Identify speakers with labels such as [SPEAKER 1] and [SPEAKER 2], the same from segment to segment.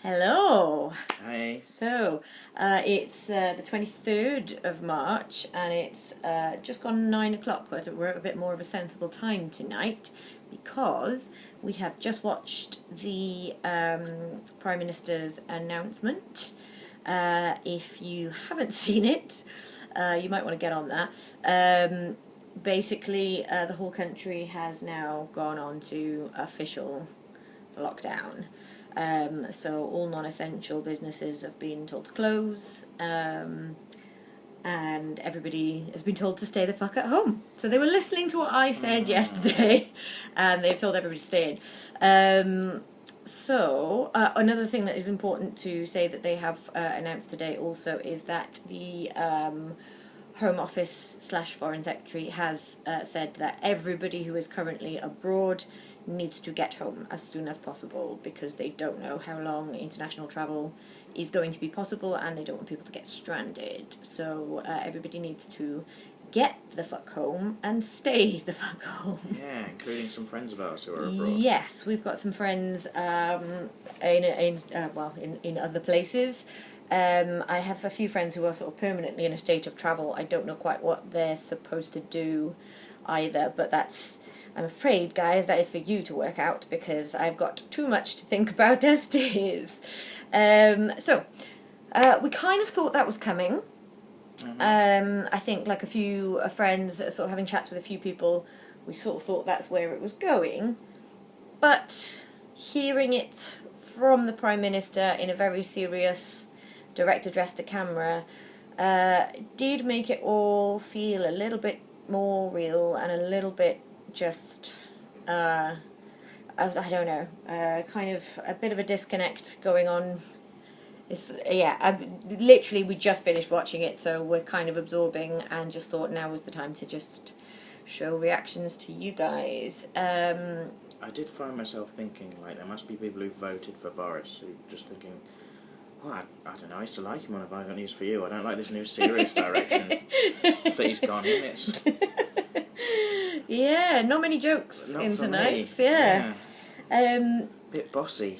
[SPEAKER 1] Hello.
[SPEAKER 2] Hi.
[SPEAKER 1] So, it's the 23rd of March and it's just gone 9 o'clock. We're at a bit more of a sensible time tonight because we have just watched the Prime Minister's announcement. If you haven't seen it, you might want to get on that. Basically, the whole country has now gone on to official lockdown. So all non-essential businesses have been told to close, and everybody has been told to stay the fuck at home. So they were listening to what I said yesterday, and they've told everybody to stay in. So another thing that is important to say that they have announced today also is that the Home Office / Foreign Secretary has said that everybody who is currently abroad needs to get home as soon as possible because they don't know how long international travel is going to be possible and they don't want people to get stranded. So everybody needs to get the fuck home and stay the fuck home.
[SPEAKER 2] Yeah, including some friends of ours who are abroad.
[SPEAKER 1] Yes, we've got some friends in other places. I have a few friends who are sort of permanently in a state of travel. I don't know quite what they're supposed to do either, but that's, I'm afraid, guys, that is for you to work out because I've got too much to think about as it is. So we kind of thought that was coming. I think, like a few friends, sort of having chats with a few people, we sort of thought that's where it was going. But hearing it from the Prime Minister in a very serious, direct address to camera, did make it all feel a little bit more real and a little bit just, I don't know, kind of a bit of a disconnect going on. It's, yeah, literally we just finished watching it, so we're kind of absorbing and just thought now was the time to just show reactions to you guys.
[SPEAKER 2] I did find myself thinking, like, there must be people who voted for Boris who just thinking, well, I don't know, I used to like him on Have I Got News For You. I don't like this new serious direction that he's gone in. It's...
[SPEAKER 1] Yeah, not many jokes
[SPEAKER 2] Not
[SPEAKER 1] in
[SPEAKER 2] for
[SPEAKER 1] tonight.
[SPEAKER 2] me.
[SPEAKER 1] Yeah.
[SPEAKER 2] Bit bossy.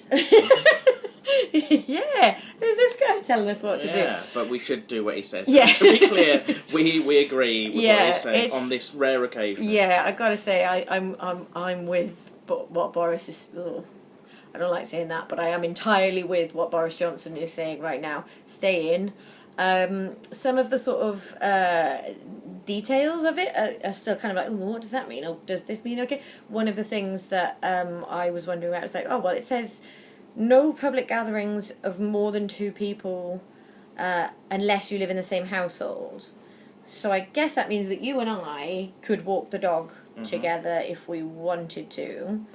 [SPEAKER 1] Yeah, who's this guy telling us what to do?
[SPEAKER 2] Yeah, but we should do what he says.
[SPEAKER 1] Yeah.
[SPEAKER 2] To be clear, we agree with what he's saying on this rare occasion.
[SPEAKER 1] Yeah, I gotta say, I'm with what Boris is. Ugh, I don't like saying that, but I am entirely with what Boris Johnson is saying right now. Stay in. Some of the sort of details of it are still kind of like, what does that mean? Oh, does this mean okay? One of the things that I was wondering about was like, oh, well, it says no public gatherings of more than 2 people unless you live in the same household. So I guess that means that you and I could walk the dog together if we wanted to.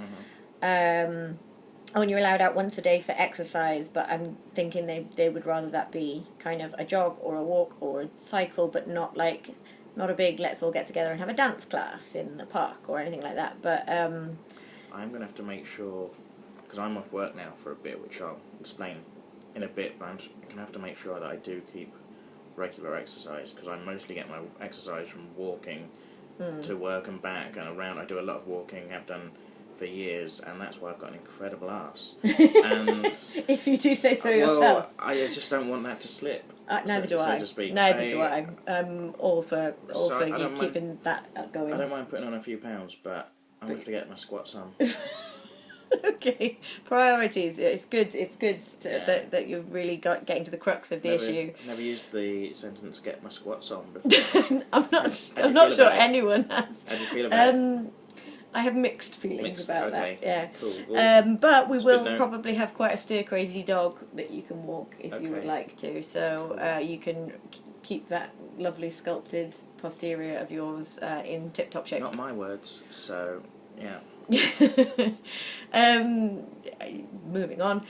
[SPEAKER 1] And you're allowed out once a day for exercise, but I'm thinking they would rather that be kind of a jog or a walk or a cycle, but not a big let's all get together and have a dance class in the park or anything like that. But
[SPEAKER 2] I'm going to have to make sure, because I'm off work now for a bit, which I'll explain in a bit, but I'm going to have to make sure that I do keep regular exercise, because I mostly get my exercise from walking to work and back and around. I do a lot of walking, have done for years, and that's why I've got an incredible arse. And
[SPEAKER 1] if you do say so yourself.
[SPEAKER 2] I just don't want that to slip.
[SPEAKER 1] Neither do I.
[SPEAKER 2] So to speak.
[SPEAKER 1] Neither do I. I'm all for you keeping that going.
[SPEAKER 2] I don't mind putting on a few pounds, but I'm going to have to get my squats on.
[SPEAKER 1] Okay, priorities. It's good that you're really getting to the crux of the issue.
[SPEAKER 2] Never used the sentence "get my squats on" before.
[SPEAKER 1] I'm not sure anyone has.
[SPEAKER 2] How do you feel about it?
[SPEAKER 1] I have mixed feelings about that. Yeah.
[SPEAKER 2] Cool. Well,
[SPEAKER 1] but we will probably have quite a stir crazy dog that you can walk if you would like to. So you can keep that lovely sculpted posterior of yours in tip-top shape.
[SPEAKER 2] Not my words. So yeah.
[SPEAKER 1] Moving on.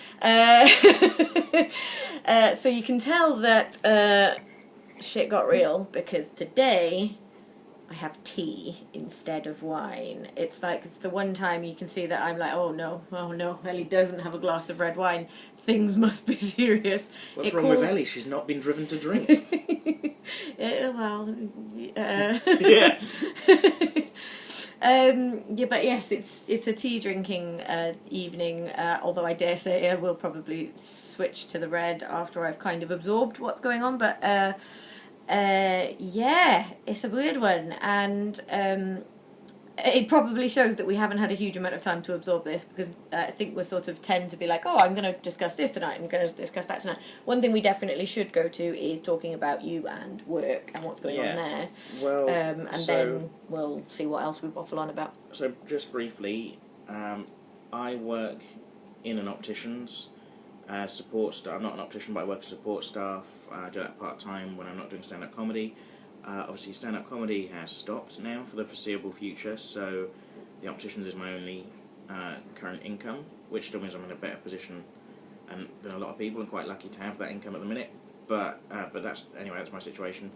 [SPEAKER 1] So you can tell that shit got real because today I have tea instead of wine. It's like it's the one time you can see that I'm like, oh no, Ellie doesn't have a glass of red wine. Things must be serious.
[SPEAKER 2] What's wrong with Ellie? She's not been driven to drink.
[SPEAKER 1] Yeah. Yeah, but yes, it's a tea drinking evening. Although I dare say I will probably switch to the red after I've kind of absorbed what's going on. But yeah, it's a weird one, and it probably shows that we haven't had a huge amount of time to absorb this, because I think we sort of tend to be like, oh, I'm going to discuss this tonight, I'm going to discuss that tonight. One thing we definitely should go to is talking about you and work and what's going on there.
[SPEAKER 2] Well,
[SPEAKER 1] and then we'll see what else we waffle on about.
[SPEAKER 2] So just briefly, I work in an optician's support staff. I'm not an optician, but I work as support staff. I do that part-time when I'm not doing stand-up comedy. Obviously, stand-up comedy has stopped now for the foreseeable future, so the opticians is my only current income, which still means I'm in a better position than a lot of people, and quite lucky to have that income at the minute. But that's my situation.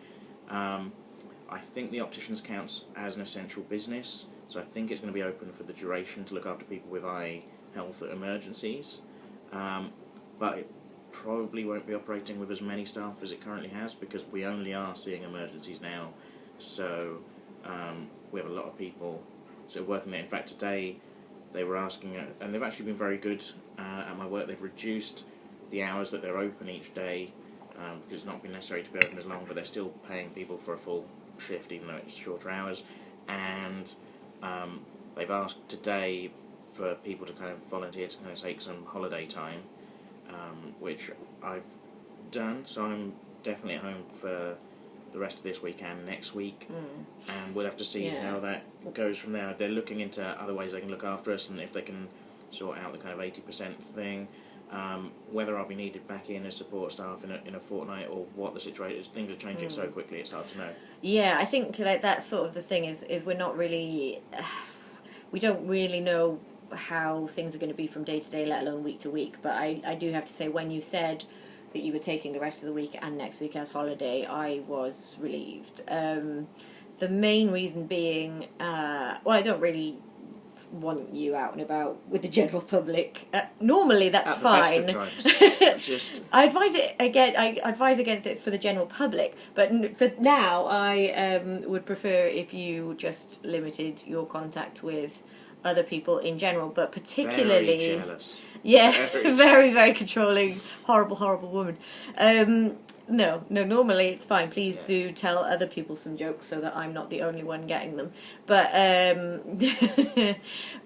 [SPEAKER 2] I think the opticians counts as an essential business, so I think it's going to be open for the duration to look after people with eye health emergencies. But it probably won't be operating with as many staff as it currently has, because we only are seeing emergencies now. So we have a lot of people working there. In fact, today they were asking, and they've actually been very good at my work. They've reduced the hours that they're open each day, because it's not been necessary to be open as long, but they're still paying people for a full shift even though it's shorter hours. And they've asked today for people to kind of volunteer to kind of take some holiday time, which I've done, so I'm definitely at home for the rest of this week and next week, and we'll have to see how that goes from there. They're looking into other ways they can look after us, and if they can sort out the kind of 80% thing, whether I'll be needed back in as support staff in a fortnight, or what the situation is. Things are changing so quickly, it's hard to know. Yeah,
[SPEAKER 1] I think that's sort of the thing, is we're not really, we don't really know how things are going to be from day to day, let alone week to week. But I do have to say, when you said that you were taking the rest of the week and next week as holiday, I was relieved. The main reason being, I don't really want you out and about with the general public. Normally that's fine.
[SPEAKER 2] Just
[SPEAKER 1] I advise against it for the general public, but for now I would prefer if you just limited your contact with other people in general, but particularly
[SPEAKER 2] very jealous.
[SPEAKER 1] Yeah, very, very controlling, horrible woman. No, normally it's fine. Please do tell other people some jokes so that I'm not the only one getting them. But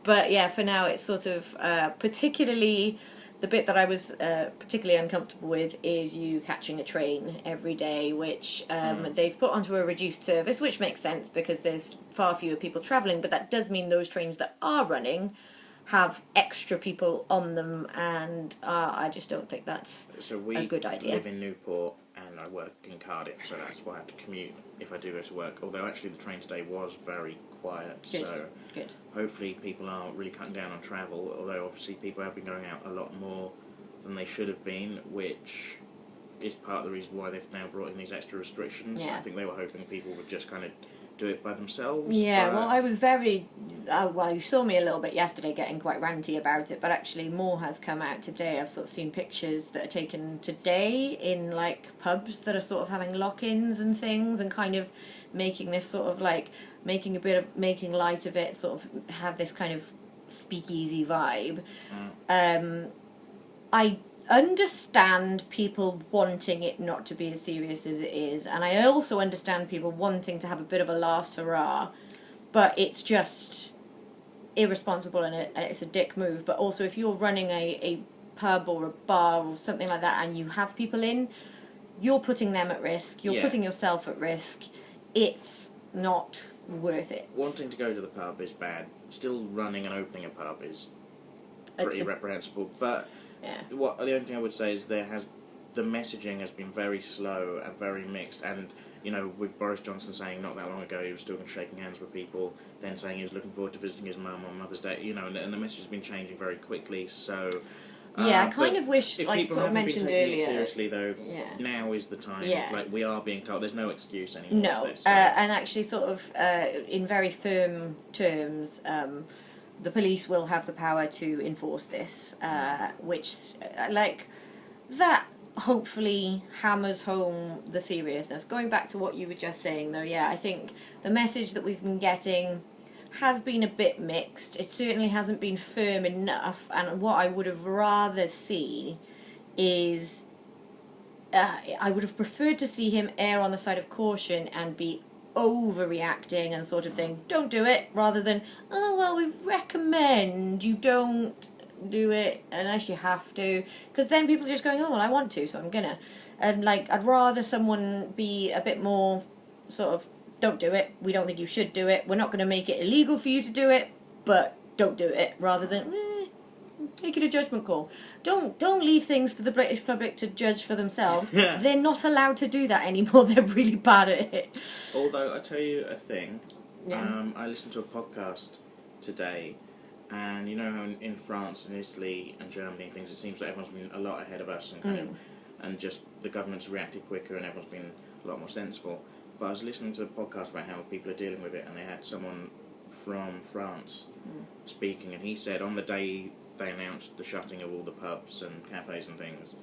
[SPEAKER 1] but yeah, for now it's sort of particularly the bit that I was particularly uncomfortable with is you catching a train every day, which they've put onto a reduced service, which makes sense because there's far fewer people travelling, but that does mean those trains that are running have extra people on them, and I just don't think that's a good idea.
[SPEAKER 2] We live in Newport and I work in Cardiff, so that's why I have to commute if I do go to work, although actually the train today was very quiet.
[SPEAKER 1] Good.
[SPEAKER 2] Hopefully people aren't really cutting down on travel, although obviously people have been going out a lot more than they should have been, which is part of the reason why they've now brought in these extra restrictions. I think they were hoping people would just kind of do it by themselves.
[SPEAKER 1] Yeah, well, I was very... you saw me a little bit yesterday getting quite ranty about it, but actually more has come out today. I've sort of seen pictures that are taken today in, like, pubs that are sort of having lock-ins and things, and kind of making this sort of, like, making light of it, sort of have this kind of speakeasy vibe. I understand people wanting it not to be as serious as it is, and I also understand people wanting to have a bit of a last hurrah, but it's just irresponsible and it's a dick move. But also, if you're running a pub or a bar or something like that and you have people in, you're putting them at risk, you're putting yourself at risk. It's not worth it.
[SPEAKER 2] Wanting to go to the pub is bad. Still running and opening a pub is pretty reprehensible, but the only thing I would say is the messaging has been very slow and very mixed, and with Boris Johnson saying not that long ago he was still shaking hands with people, then saying he was looking forward to visiting his mum on Mother's Day, and the message has been changing very quickly. So
[SPEAKER 1] I kind of wish, like you sort of mentioned earlier,
[SPEAKER 2] it seriously though, now is the time. Like, we are being told there's no excuse anymore.
[SPEAKER 1] No, and actually, sort of in very firm terms. The police will have the power to enforce this, which, that hopefully hammers home the seriousness. Going back to what you were just saying, though, I think the message that we've been getting has been a bit mixed. It certainly hasn't been firm enough, and what I would have rather seen is I would have preferred to see him err on the side of caution and be overreacting and sort of saying, don't do it, rather than, oh, well, we recommend you don't do it unless you have to. Because then people are just going, oh, well, I want to, so I'm gonna. And, like, I'd rather someone be a bit more sort of, don't do it, we don't think you should do it, we're not going to make it illegal for you to do it, but don't do it, rather than, make it a judgment call. Don't leave things to the British public to judge for themselves. They're not allowed to do that anymore. They're really bad at it.
[SPEAKER 2] Although, I tell you a thing. Yeah. I listened to a podcast today, and you know how in France and Italy and Germany and things, it seems like everyone's been a lot ahead of us and kind of, and just the government's reacted quicker and everyone's been a lot more sensible. But I was listening to a podcast about how people are dealing with it, and they had someone from France speaking, and he said on the day they announced the shutting of all the pubs and cafes and things,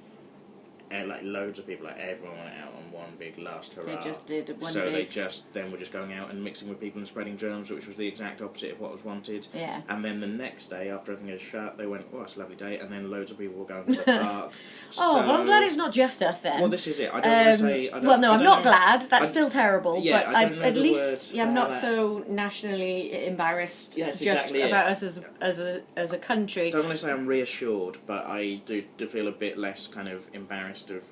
[SPEAKER 2] and like loads of people, like everyone went out on one big last hurrah.
[SPEAKER 1] They just did one
[SPEAKER 2] so
[SPEAKER 1] big...
[SPEAKER 2] they just then were just going out and mixing with people and spreading germs, which was the exact opposite of what was wanted.
[SPEAKER 1] Yeah.
[SPEAKER 2] And then the next day, after everything had shut, they went, oh, it's a lovely day, and then loads of people were going to the park.
[SPEAKER 1] Well, I'm glad it's not just us then.
[SPEAKER 2] Well, this is it. I don't want to say...
[SPEAKER 1] well, no, I'm not glad. That's still terrible.
[SPEAKER 2] Yeah,
[SPEAKER 1] but at least I'm not
[SPEAKER 2] that.
[SPEAKER 1] So nationally embarrassed
[SPEAKER 2] Yes,
[SPEAKER 1] just
[SPEAKER 2] exactly
[SPEAKER 1] about us as a country.
[SPEAKER 2] I don't want to say I'm reassured, but I do feel a bit less kind of embarrassed of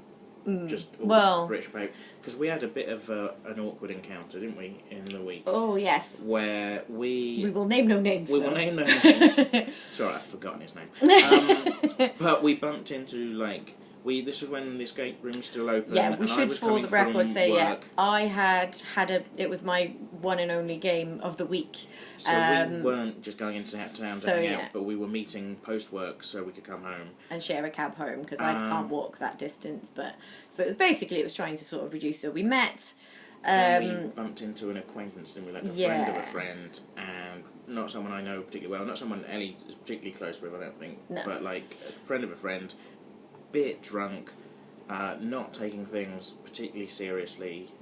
[SPEAKER 2] just British people, because we had a bit of an awkward encounter, didn't we, in the week?
[SPEAKER 1] Oh yes.
[SPEAKER 2] Where we
[SPEAKER 1] will name no names.
[SPEAKER 2] We will name no names. It's alright, I've forgotten his name. But we bumped into this was when the escape room was still open.
[SPEAKER 1] Yeah, we should, for the record, say I had it was my one and only game of the week.
[SPEAKER 2] So we weren't just going into town to hang out, but we were meeting post work so we could come home and
[SPEAKER 1] share a cab home, because I can't walk that distance. But so it was trying to sort of reduce. So we met.
[SPEAKER 2] We bumped into an acquaintance, didn't we? Like a friend of a friend, and not someone I know particularly well, not someone Ellie is particularly close with, I don't think, but like a friend of a friend. Bit drunk, not taking things particularly seriously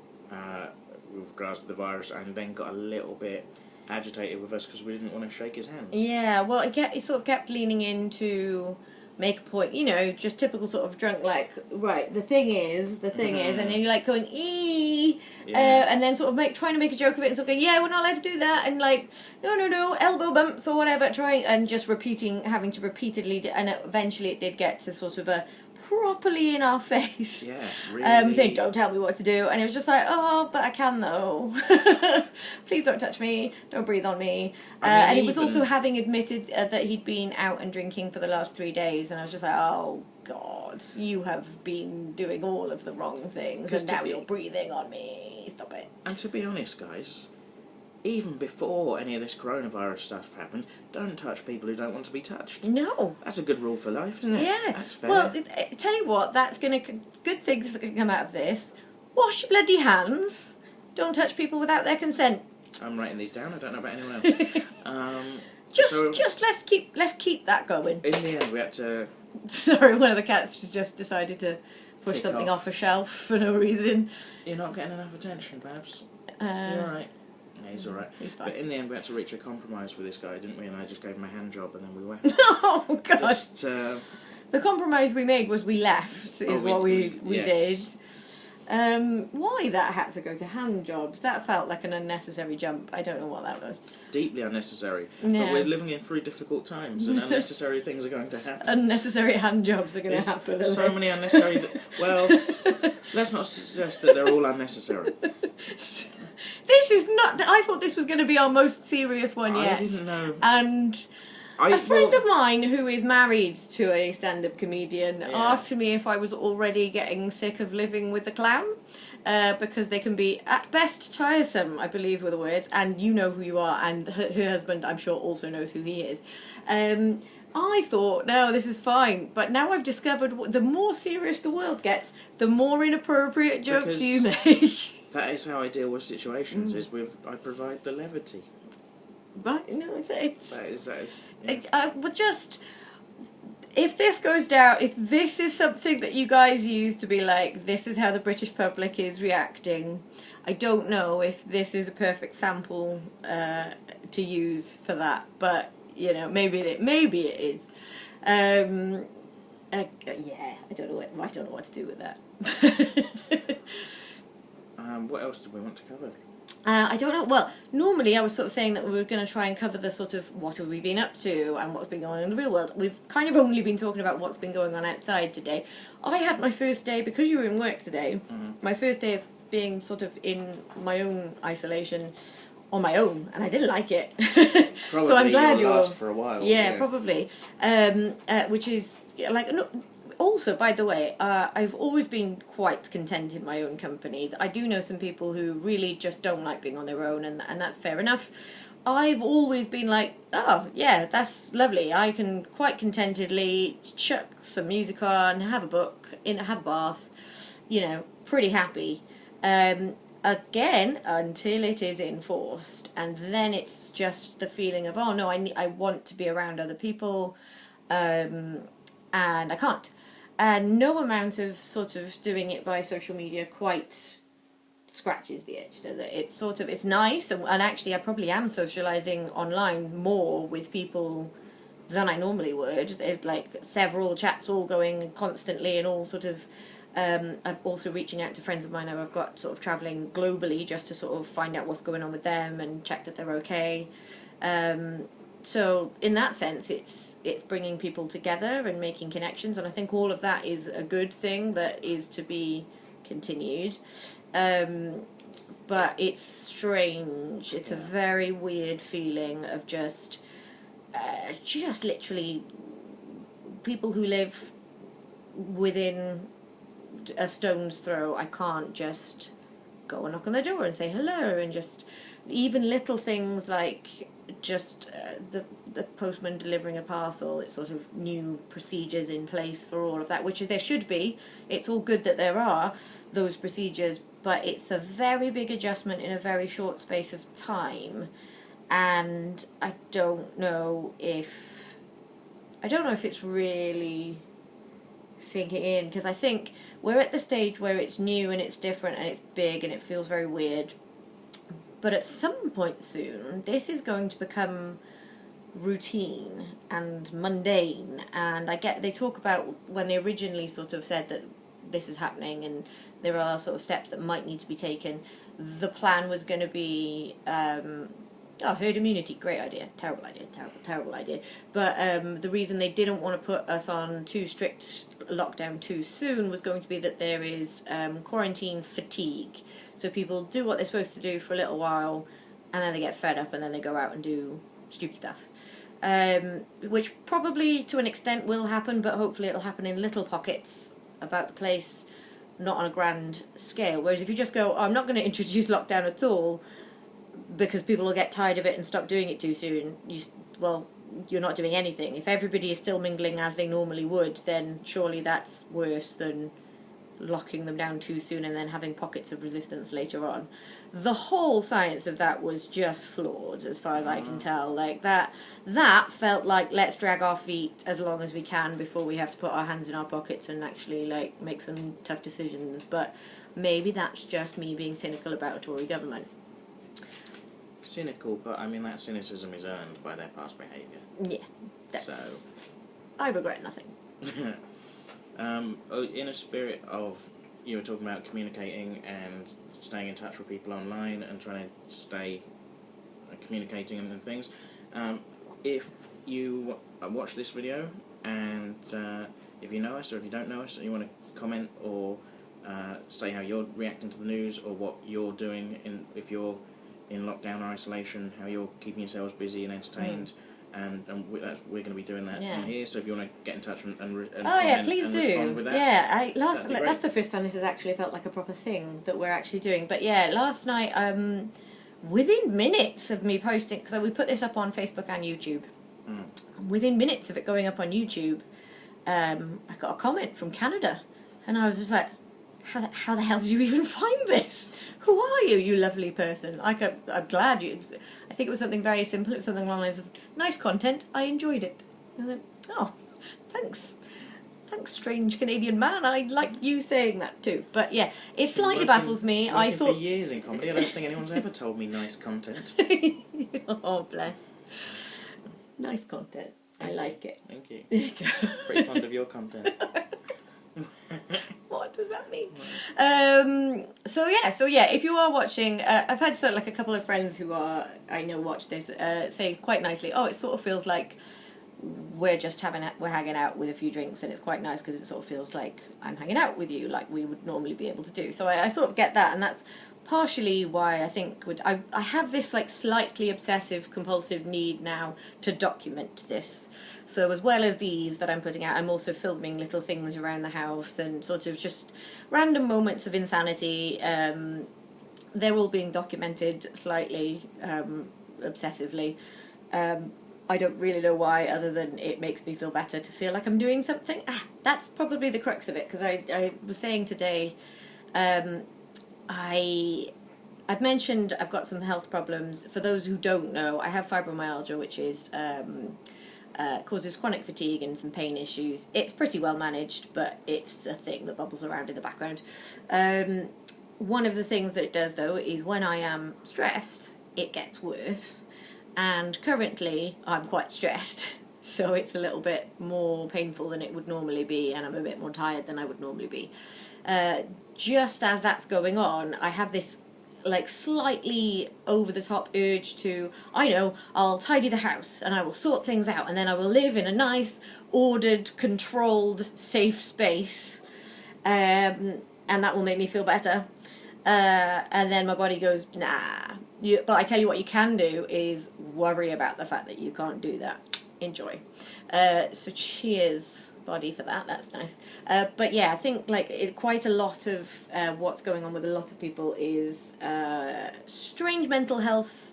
[SPEAKER 2] with regards to the virus, and then got a little bit agitated with us because we didn't want to shake his hand. Yeah,
[SPEAKER 1] well, he sort of kept leaning in to make a point, just typical sort of drunk, like, right, the thing is, and then you're like going, eee, and then sort of trying to make a joke of it, and sort of going, yeah, we're not allowed to do that, and like, no, elbow bumps or whatever, and just having to repeatedly, and eventually it did get to sort of a properly in our face.
[SPEAKER 2] Yeah, really.
[SPEAKER 1] Saying, don't tell me what to do. And it was just like, oh, but I can though. Please don't touch me. Don't breathe on me. And he was also having admitted that he'd been out and drinking for the last 3 days. And I was just like, oh, God, you have been doing all of the wrong things. And now you're breathing on me. Stop it.
[SPEAKER 2] And to be honest, guys, even before any of this coronavirus stuff happened, don't touch people who don't want to be touched.
[SPEAKER 1] No.
[SPEAKER 2] That's a good rule for life, isn't it?
[SPEAKER 1] Yeah.
[SPEAKER 2] That's fair.
[SPEAKER 1] Well, tell you what, good things that can come out of this. Wash your bloody hands. Don't touch people without their consent.
[SPEAKER 2] I'm writing these down. I don't know about anyone else.
[SPEAKER 1] Just let's keep that going.
[SPEAKER 2] In the end, we had to...
[SPEAKER 1] Sorry, one of the cats just decided to push something off a shelf for no reason.
[SPEAKER 2] You're not getting enough attention, Babs. You're alright. Yeah, he's alright.
[SPEAKER 1] He's fine.
[SPEAKER 2] But in the end, we had to reach a compromise with this guy, didn't we? And I just gave him a hand job, and then we went.
[SPEAKER 1] Oh, God. The compromise we made was we left, what we did. Why that had to go to hand jobs? That felt like an unnecessary jump. I don't know what that was.
[SPEAKER 2] Deeply unnecessary.
[SPEAKER 1] Yeah.
[SPEAKER 2] But we're living through difficult times, and unnecessary things are going to happen.
[SPEAKER 1] Unnecessary hand jobs are going to happen.
[SPEAKER 2] So many unnecessary... well, let's not suggest that they're all unnecessary.
[SPEAKER 1] This is not... I thought this was going to be our most serious one yet.
[SPEAKER 2] I didn't know.
[SPEAKER 1] And... a friend of mine who is married to a stand-up comedian asked me if I was already getting sick of living with the clown, because they can be, at best, tiresome, I believe were the words, and you know who you are, and her husband, I'm sure, also knows who he is. I thought, no, this is fine, but now I've discovered the more serious the world gets, the more inappropriate jokes you make.
[SPEAKER 2] That is how I deal with situations, I provide the levity.
[SPEAKER 1] Right, no, it's...
[SPEAKER 2] That is.
[SPEAKER 1] Yeah. if this goes down, if this is something that you guys use to be like, this is how the British public is reacting, I don't know if this is a perfect sample to use for that, but you know, maybe it is. Yeah, I don't know what to do with that.
[SPEAKER 2] What else did we want to cover?
[SPEAKER 1] I don't know. Well, normally I was sort of saying that we were going to try and cover the sort of what have we been up to and what's been going on in the real world. We've kind of only been talking about what's been going on outside today. I had my first day, because you were in work today, my first day of being sort of in my own isolation on my own, and I didn't like it.
[SPEAKER 2] Probably
[SPEAKER 1] so I'm glad
[SPEAKER 2] you'll last for a while.
[SPEAKER 1] Yeah, probably. Which is like no, also, by the way, I've always been quite content in my own company. I do know some people who really just don't like being on their own, and that's fair enough. I've always been like, oh, yeah, that's lovely. I can quite contentedly chuck some music on, have a book, have a bath, you know, pretty happy. Again, until it is enforced, and then it's just the feeling of, oh no, I want to be around other people, and I can't. And no amount of sort of doing it by social media quite scratches the itch, does it? It's sort of, it's nice, and actually I probably am socialising online more with people than I normally would. There's like several chats all going constantly and all sort of, I'm also reaching out to friends of mine who I've got sort of travelling globally just to sort of find out what's going on with them and check that they're okay. So in that sense, it's bringing people together and making connections, and I think all of that is a good thing that is to be continued. But it's strange. It's a very weird feeling of just literally people who live within a stone's throw. I can't just go and knock on their door and say hello, and just even little things like just the postman delivering a parcel. It's sort of new procedures in place for all of that, which there should be. It's all good that there are those procedures, but it's a very big adjustment in a very short space of time, and I don't know if it's really sinking in, because I think we're at the stage where it's new and it's different and it's big and it feels very weird. But at some point soon, this is going to become routine and mundane. And I get, they talk about when they originally sort of said that this is happening and there are sort of steps that might need to be taken. The plan was going to be, herd immunity, great idea, terrible idea. But the reason they didn't want to put us on too strict lockdown too soon was going to be that there is quarantine fatigue. So people do what they're supposed to do for a little while, and then they get fed up, and then they go out and do stupid stuff. Which probably, to an extent, will happen, but hopefully it'll happen in little pockets about the place, not on a grand scale. Whereas if you just go, I'm not going to introduce lockdown at all, because people will get tired of it and stop doing it too soon, you're not doing anything. If everybody is still mingling as they normally would, then surely that's worse than locking them down too soon and then having pockets of resistance later on. The whole science of that was just flawed, as far as I can tell. Like that felt like, let's drag our feet as long as we can before we have to put our hands in our pockets and actually like make some tough decisions. But maybe that's just me being cynical about a Tory government.
[SPEAKER 2] Cynical, but I mean that cynicism is earned by their past behaviour.
[SPEAKER 1] Yeah.
[SPEAKER 2] So
[SPEAKER 1] I regret nothing.
[SPEAKER 2] In a spirit of, you were talking about communicating and staying in touch with people online and trying to stay communicating and things, if you watch this video and if you know us or if you don't know us and you want to comment or say how you're reacting to the news or what you're doing if you're in lockdown or isolation, how you're keeping yourselves busy and entertained, and we're going to be doing that on here. So if you want to get in touch and comment
[SPEAKER 1] please
[SPEAKER 2] and
[SPEAKER 1] do.
[SPEAKER 2] respond with that,
[SPEAKER 1] That's the first time this has actually felt like a proper thing that we're actually doing. But yeah, last night, within minutes of me posting, because we put this up on Facebook and YouTube, within minutes of it going up on YouTube, I got a comment from Canada, and I was just like, how the hell did you even find this? Who are you, you lovely person? I'm glad you... I think it was something very simple. It was something along the lines of, nice content, I enjoyed it. And then, oh, Thanks. Thanks, strange Canadian man. I like you saying that too. But yeah, it slightly baffles me. I thought
[SPEAKER 2] for years in comedy. I don't think anyone's ever told me nice content.
[SPEAKER 1] Oh, bless. Nice content. I like it.
[SPEAKER 2] Thank you. Pretty fond of your content.
[SPEAKER 1] What does that mean? So yeah, if you are watching, I've had a couple of friends who I know watch this say quite nicely, oh, it sort of feels like we're hanging out with a few drinks, and it's quite nice because it sort of feels like I'm hanging out with you like we would normally be able to do. So I sort of get that, and that's partially why I think I have this slightly obsessive compulsive need now to document this. So as well as these that I'm putting out, I'm also filming little things around the house and sort of just random moments of insanity. They're all being documented slightly obsessively. I don't really know why, other than it makes me feel better to feel like I'm doing something. That's probably the crux of it, because I was saying today, I've mentioned I've got some health problems. For those who don't know, I have fibromyalgia, which is causes chronic fatigue and some pain issues. It's pretty well managed, but it's a thing that bubbles around in the background. One of the things that it does, though, is when I am stressed, it gets worse. And currently, I'm quite stressed, so it's a little bit more painful than it would normally be, and I'm a bit more tired than I would normally be. Just as that's going on, I have this slightly over-the-top urge to, I'll tidy the house, and I will sort things out, and then I will live in a nice, ordered, controlled, safe space, and that will make me feel better. And then my body goes, nah. But I tell you what you can do is worry about the fact that you can't do that. Enjoy. So cheers, body, for that. That's nice. But yeah, I think quite a lot of what's going on with a lot of people is strange mental health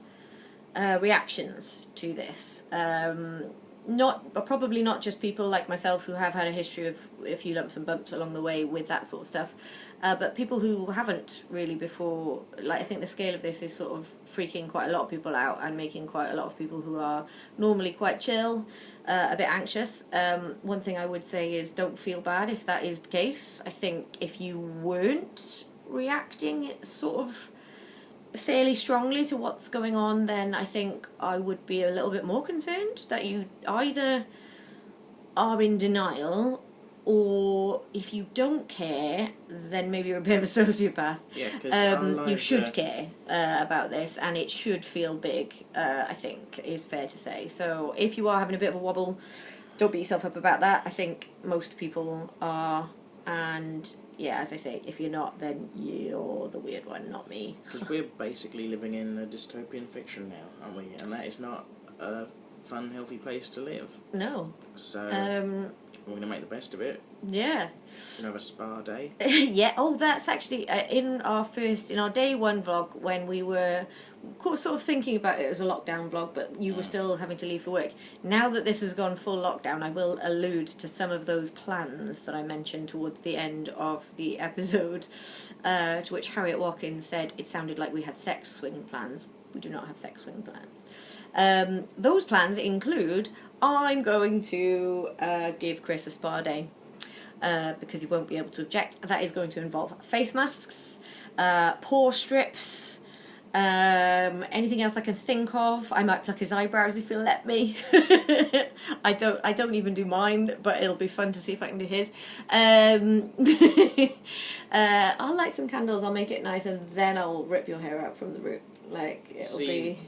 [SPEAKER 1] reactions to this. Probably not just people like myself who have had a history of a few lumps and bumps along the way with that sort of stuff, but people who haven't really before. I think the scale of this is sort of freaking quite a lot of people out and making quite a lot of people who are normally quite chill a bit anxious. One thing I would say is don't feel bad if that is the case. I think if you weren't reacting sort of fairly strongly to what's going on, then I think I would be a little bit more concerned that you either are in denial, or if you don't care, then maybe you're a bit of a sociopath.
[SPEAKER 2] Yeah, because
[SPEAKER 1] you should care about this, and it should feel big, I think is fair to say. So if you are having a bit of a wobble, don't beat yourself up about that. I think most people are, and yeah, as I say, if you're not, then you're the weird one, not me. Because
[SPEAKER 2] we're basically living in a dystopian fiction now, aren't we? And that is not a fun, healthy place to live.
[SPEAKER 1] No.
[SPEAKER 2] So we're going to make the best of it.
[SPEAKER 1] Yeah.
[SPEAKER 2] We're going to have a spa day.
[SPEAKER 1] Yeah. Oh, that's actually in our day one vlog, when we were sort of thinking about it as a lockdown vlog, but you were still having to leave for work. Now that this has gone full lockdown, I will allude to some of those plans that I mentioned towards the end of the episode, to which Harriet Watkins said it sounded like we had sex swing plans. We do not have sex swing plans. Those plans include, I'm going to give Chris a spa day, because he won't be able to object. That is going to involve face masks, pore strips, anything else I can think of. I might pluck his eyebrows if he'll let me. I don't even do mine, but it'll be fun to see if I can do his. I'll light some candles, I'll make it nice, and then I'll rip your hair out from the root. It'll be...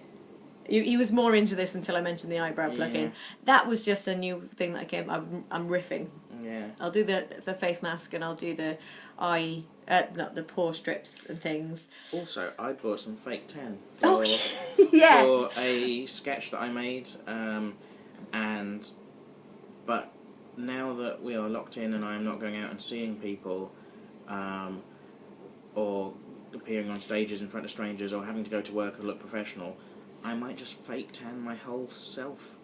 [SPEAKER 1] He was more into this until I mentioned the eyebrow plucking. Yeah. That was just a new thing that came. I'm riffing. Yeah. I'll do the face mask, and I'll do the the pore strips and things.
[SPEAKER 2] Also, I bought some fake tan.
[SPEAKER 1] Yeah.
[SPEAKER 2] For a sketch that I made, but now that we are locked in and I am not going out and seeing people, or appearing on stages in front of strangers, or having to go to work or look professional, I might just fake tan my whole self.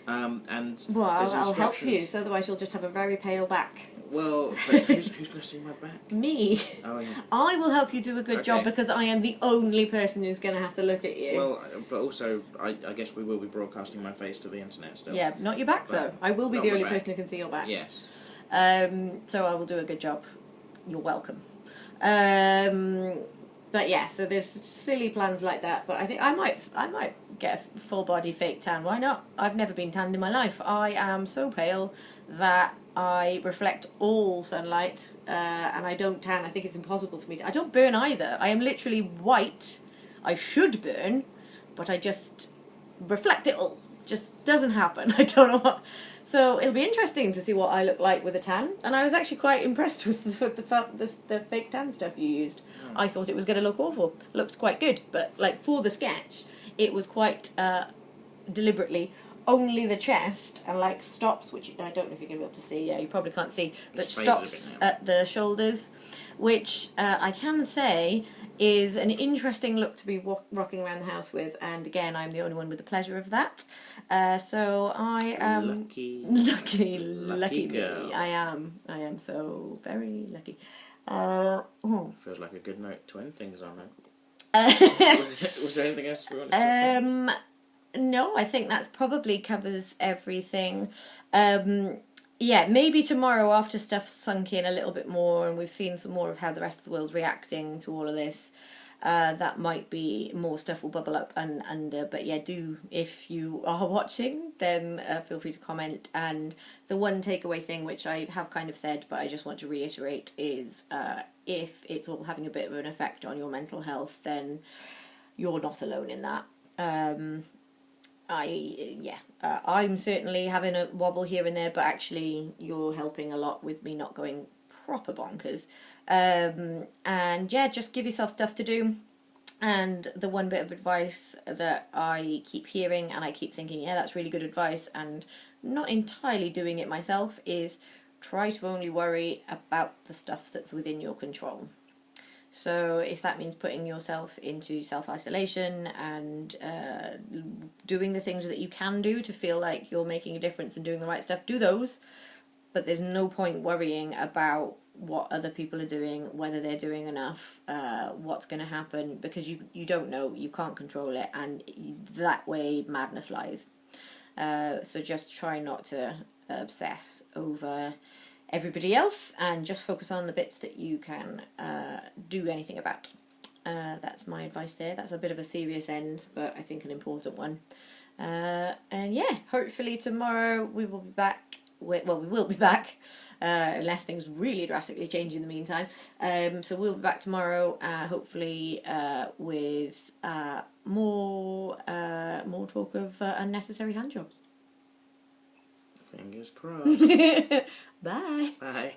[SPEAKER 2] And
[SPEAKER 1] well, I'll help you, so otherwise you'll just have a very pale back.
[SPEAKER 2] Well, but who's going to see my back?
[SPEAKER 1] Me.
[SPEAKER 2] Oh, yeah.
[SPEAKER 1] I will help you do a good job
[SPEAKER 2] Okay.
[SPEAKER 1] because I am the only person who's going to have to look at you.
[SPEAKER 2] Well, but also, I guess we will be broadcasting my face to the internet still.
[SPEAKER 1] Yeah, not your back though. I will be
[SPEAKER 2] Not
[SPEAKER 1] the
[SPEAKER 2] my
[SPEAKER 1] only
[SPEAKER 2] back.
[SPEAKER 1] person who can see your back.
[SPEAKER 2] Yes.
[SPEAKER 1] So I will do a good job. You're welcome. But yeah, so there's silly plans like that. But I think I might get a full body fake tan. Why not? I've never been tanned in my life. I am so pale that I reflect all sunlight, and I don't tan. I think it's impossible for me to. I don't burn either. I am literally white. I should burn, but I just reflect it all. Just doesn't happen. I don't know what. So it'll be interesting to see what I look like with a tan. And I was actually quite impressed with the fake tan stuff you used. I thought it was going to look awful. Looks quite good, but like for the sketch, it was quite deliberately only the chest and like stops, which I don't know if you're going to be able to see. Yeah, you probably can't see, but
[SPEAKER 2] It's faded a bit
[SPEAKER 1] stops
[SPEAKER 2] now.
[SPEAKER 1] at the shoulders, which I can say is an interesting look to be rocking around the house with. And again, I'm the only one with the pleasure of that. So I am lucky
[SPEAKER 2] girl.
[SPEAKER 1] me. I am so very lucky.
[SPEAKER 2] Feels like a good note to end things on. Was there anything else we wanted to talk about?
[SPEAKER 1] No, I think that's probably covers everything. Yeah, maybe tomorrow after stuff's sunk in a little bit more and we've seen some more of how the rest of the world's reacting to all of this, that might be more stuff will bubble up and under. But yeah, do, if you are watching, then feel free to comment. And the one takeaway thing, which I have kind of said, but I just want to reiterate, is if it's all having a bit of an effect on your mental health, then you're not alone in that. I'm certainly having a wobble here and there, but actually you're helping a lot with me not going proper bonkers. And yeah, just give yourself stuff to do. And the one bit of advice that I keep hearing and I keep thinking, yeah, that's really good advice, and not entirely doing it myself, is try to only worry about the stuff that's within your control. So if that means putting yourself into self-isolation and doing the things that you can do to feel like you're making a difference and doing the right stuff, do those. But there's no point worrying about what other people are doing, whether they're doing enough, what's going to happen, because you don't know, you can't control it, and that way madness lies. So just try not to obsess over everybody else and just focus on the bits that you can do anything about. That's my advice there. That's a bit of a serious end, but I think an important one. And yeah, hopefully tomorrow we will be back. We will be back, unless things really drastically change in the meantime. So we'll be back tomorrow, hopefully with more talk of unnecessary hand jobs.
[SPEAKER 2] Fingers crossed.
[SPEAKER 1] Bye.
[SPEAKER 2] Bye.